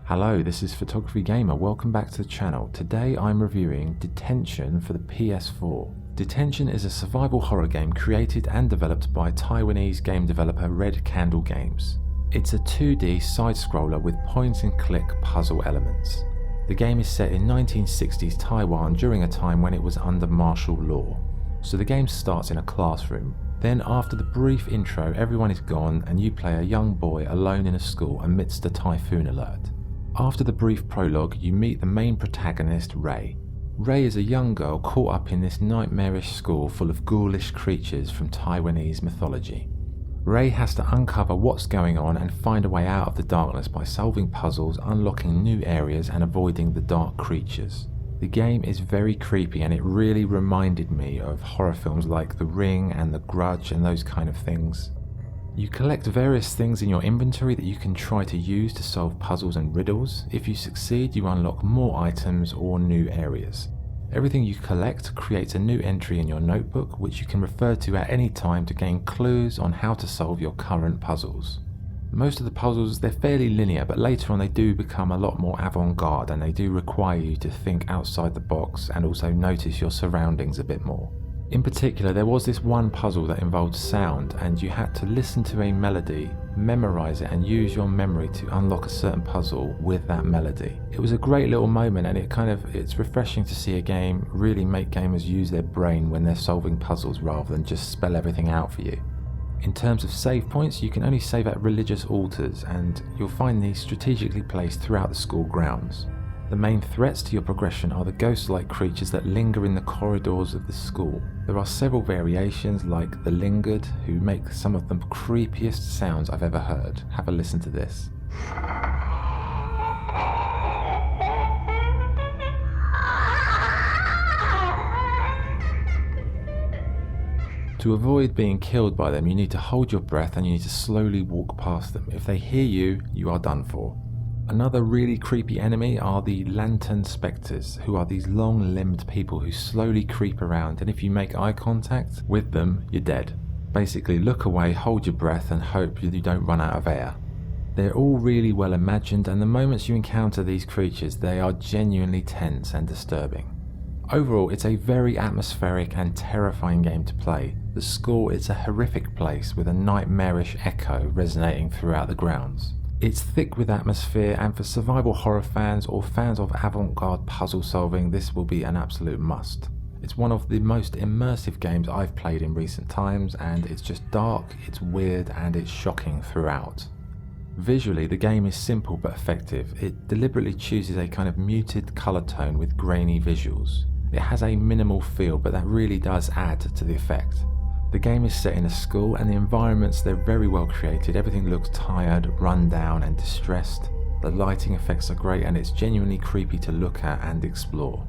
Hello, this is Photography Gamer. Welcome back to the channel. Today I'm reviewing Detention for the PS4. Detention is a survival horror game created and developed by Taiwanese game developer Red Candle Games. It's a 2D side-scroller with point-and-click puzzle elements. The game is set in 1960s Taiwan during a time when it was under martial law. So the game starts in a classroom. Then after the brief intro, everyone is gone and you play a young boy alone in a school amidst a typhoon alert. After the brief prologue, you meet the main protagonist, Ray. Ray is a young girl caught up in this nightmarish school full of ghoulish creatures from Taiwanese mythology. Ray has to uncover what's going on and find a way out of the darkness by solving puzzles, unlocking new areas and avoiding the dark creatures. The game is very creepy and it really reminded me of horror films like The Ring and The Grudge and those kind of things. You collect various things in your inventory that you can try to use to solve puzzles and riddles. If you succeed, you unlock more items or new areas. Everything you collect creates a new entry in your notebook, which you can refer to at any time to gain clues on how to solve your current puzzles. Most of the puzzles, they're fairly linear, but later on they do become a lot more avant-garde and they do require you to think outside the box and also notice your surroundings a bit more. In particular, there was this one puzzle that involved sound and you had to listen to a melody, memorize it and use your memory to unlock a certain puzzle with that melody. It was a great little moment and it's refreshing to see a game really make gamers use their brain when they're solving puzzles rather than just spell everything out for you. In terms of save points, you can only save at religious altars and you'll find these strategically placed throughout the school grounds. The main threats to your progression are the ghost-like creatures that linger in the corridors of the school. There are several variations like the Lingered, who make some of the creepiest sounds I've ever heard. Have a listen to this. To avoid being killed by them, you need to hold your breath and you need to slowly walk past them. If they hear you, you are done for. Another really creepy enemy are the lantern Spectres, who are these long-limbed people who slowly creep around, and if you make eye contact with them, you're dead. Basically, look away, hold your breath and hope you don't run out of air. They're all really well imagined, and the moments you encounter these creatures, they are genuinely tense and disturbing. Overall, it's a very atmospheric and terrifying game to play. The school is a horrific place with a nightmarish echo resonating throughout the grounds. It's thick with atmosphere, and for survival horror fans or fans of avant-garde puzzle solving, this will be an absolute must. It's one of the most immersive games I've played in recent times, and it's just dark, it's weird, and it's shocking throughout. Visually, the game is simple but effective. It deliberately chooses a kind of muted colour tone with grainy visuals. It has a minimal feel, but that really does add to the effect. The game is set in a school and the environments, they're very well created. Everything looks tired, run down and distressed. The lighting effects are great and it's genuinely creepy to look at and explore.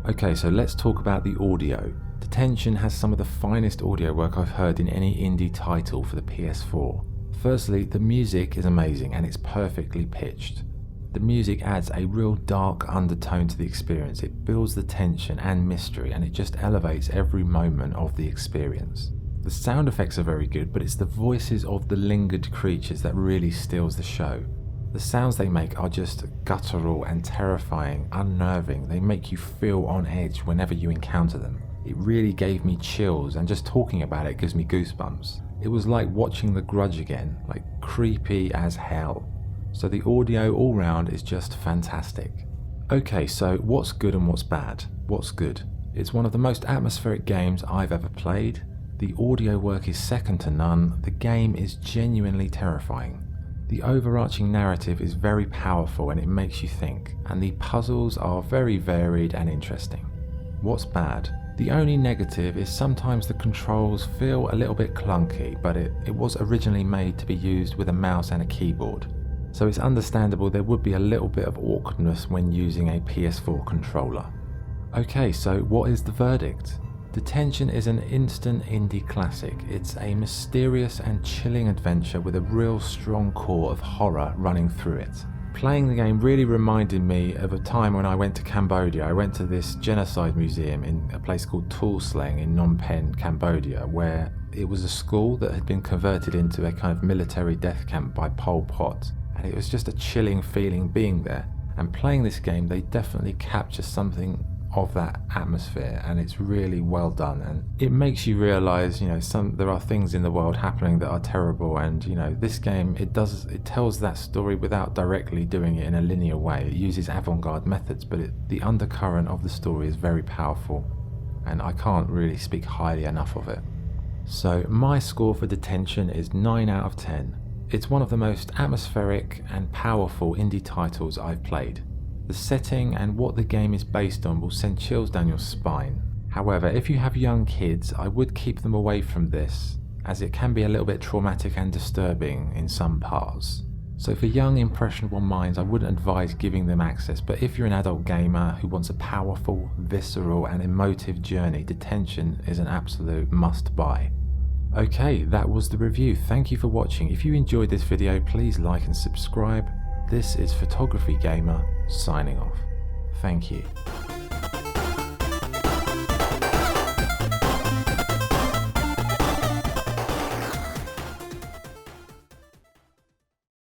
Okay, so let's talk about the audio. Detention has some of the finest audio work I've heard in any indie title for the PS4. Firstly, the music is amazing and it's perfectly pitched. The music adds a real dark undertone to the experience. It builds the tension and mystery and it just elevates every moment of the experience. The sound effects are very good, but it's the voices of the lingered creatures that really steals the show. The sounds they make are just guttural and terrifying, unnerving. They make you feel on edge whenever you encounter them. It really gave me chills, and just talking about it gives me goosebumps. It was like watching The Grudge again, like creepy as hell. So the audio all round is just fantastic. Okay, so what's good and what's bad? What's good? It's one of the most atmospheric games I've ever played. The audio work is second to none. The game is genuinely terrifying. The overarching narrative is very powerful and it makes you think, and the puzzles are very varied and interesting. What's bad? The only negative is sometimes the controls feel a little bit clunky, but it was originally made to be used with a mouse and a keyboard. So it's understandable there would be a little bit of awkwardness when using a PS4 controller. Okay, so what is the verdict? Detention is an instant indie classic. It's a mysterious and chilling adventure with a real strong core of horror running through it. Playing the game really reminded me of a time when I went to Cambodia. I went to this genocide museum in a place called Tuol Sleng in Phnom Penh, Cambodia, where it was a school that had been converted into a kind of military death camp by Pol Pot. and it was just a chilling feeling being there. And playing this game, they definitely capture something of that atmosphere, and it's really well done, and it makes you realize, you know, there are things in the world happening that are terrible, and you know, this game, it tells that story without directly doing it in a linear way. It uses avant-garde methods, but the undercurrent of the story is very powerful, and I can't really speak highly enough of it. So my score for Detention is 9 out of 10. It's one of the most atmospheric and powerful indie titles I've played. The setting and what the game is based on will send chills down your spine. However, if you have young kids, I would keep them away from this, as it can be a little bit traumatic and disturbing in some parts. So for young impressionable minds, I wouldn't advise giving them access, but if you're an adult gamer who wants a powerful, visceral and emotive journey, Detention is an absolute must-buy. Okay, that was the review. Thank you for watching. If you enjoyed this video, please like and subscribe. This is Photography Gamer signing off. Thank you.